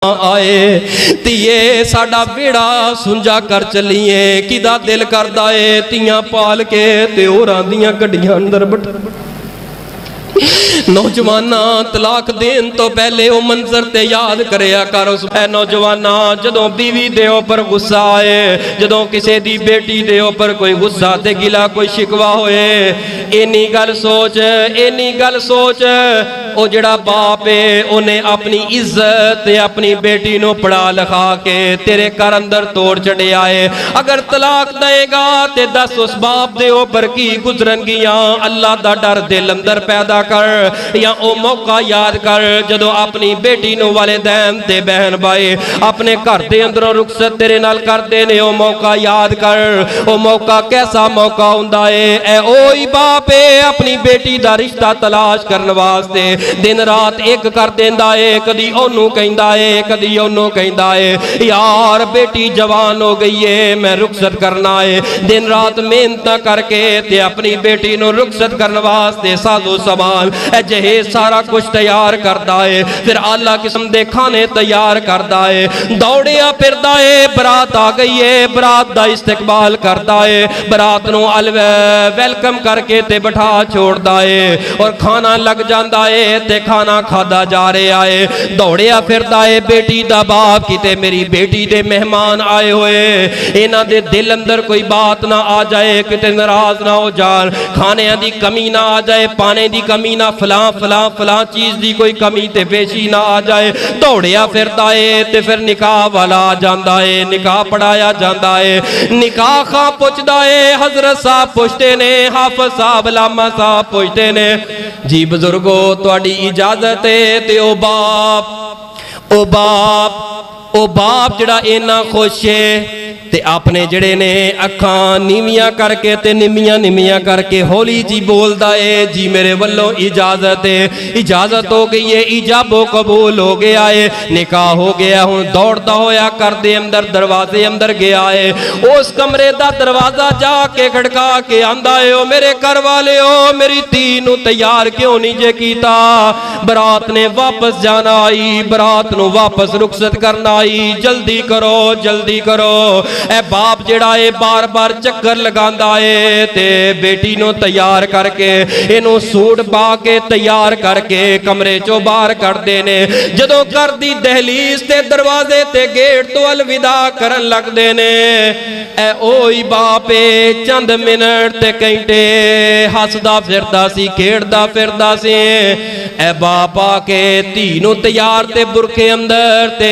आए धीए साडा बेड़ा सुंजा कर चलीए किदा दिल करदा है तियां पाल के ते होरां दियां गड्डियां अंदर बैठ नौजवाना तलाक देन तो पहले वो मंजर ते याद करया कर। उस नौजवाना जदों बीवी दे ऊपर गुस्सा आए, जदों किसी दी बेटी दे ऊपर कोई गुस्सा ते गिला कोई शिकवा होए, इन्नी गल सोच ओ जड़ा बाप है उन्हें अपनी इज्जत ते अपनी बेटी नूं पढ़ा लिखा के तेरे घर अंदर तोड़ चढ़िया है। अगर तलाक देगा ते दस उस बाप दे ऊपर की गुजरनगियां। अल्लाह दा डर दिल अंदर पैदा कर या ओ मौका याद कर जदों अपनी बेटी नूं वालिदैन ते बहन भाई अपने घर दे अंदरों रुखसत तेरे नाल करदे ने। ओ मौका याद कर, ओ मौका कैसा मौका हुंदा है। ए ओही बाप है अपनी बेटी दा रिश्ता तलाश करन वास्ते दिन रात एक कर देंदा है, कदी ओनू कहंदा है कदी ओनू कहंदा है यार बेटी जवान हो गई है मैं रुखसत करना है। दिन रात मेहनत करके ते अपनी बेटी नूं रुखसत करन वास्ते साजो समान जहेज सारा कुछ तैयार करता है, फिर आला किस्म दे खाने तैयार करता है, दौड़िया फिरदा है। बरात आ गई है, बरात दा इस्तकबाल करता है, बरात नूं वेलकम करके ते बिठा छोड़दा है और खाना लग जाता है ते खाना खादा जा रहा है। दौड़िया फिरदा है बेटी दा बाप किते मेरी बेटी दे मेहमान आए हुए, इन्हां दे दिल अंदर कोई बात ना आ जाए, किते नाराज ना हो जान, खाने दी कमी ना आ जाए, पाने दी कमी ना फलां चीज दी कोई कमी ते पेशी ना आ जाए। दौड़िया फिरदा है ते फिर निकाह वाला आ जांदा है, निकाह पढ़ाया जाता है। निकाह खां पुछदा है, हजरत साहब पुछते ने, हाफिज साहब लामा साहब पुछते ने जी बुजुर्गो तुहाडी इजाजत है ते ओ बाप जड़ा इन्ना खुश है ते अपने जड़े ने अखां नीवियां करके ते निमियां करके हौली जी बोलदा है जी मेरे वल्लों इजाजत है, इजाजत हो गई है, इजाबो कबूल हो गया है, निकाह हो गया। हुण दौड़दा होया घर दे अंदर दरवाजे अंदर गया है, उस कमरे दा दरवाजा जाके खड़का के आंदा है ओ मेरे घर वाले ओ मेरी धी नूं तैयार क्यों नहीं जे कीता। बरात ने वापस जाना आई, बरात नूं वापस रुखसत करना आई, जल्दी करो। ए बाप जड़ा है बार बार चक्कर लगांदा है ते बेटी नूं तैयार करके इनू सूट पा के तैयार करके कमरे चों बाहर कढ़दे ने। जदों घर दी दहलीज ते दरवाजे ते गेट तो अलविदा करन लगदे ने, ए ओही बाप है चंद मिनट ते घंटे हसदा फिरदा सी खेड़दा फिरदा सी। ए बाप आके धी नूं तैयार ते बुरखे अंदर ते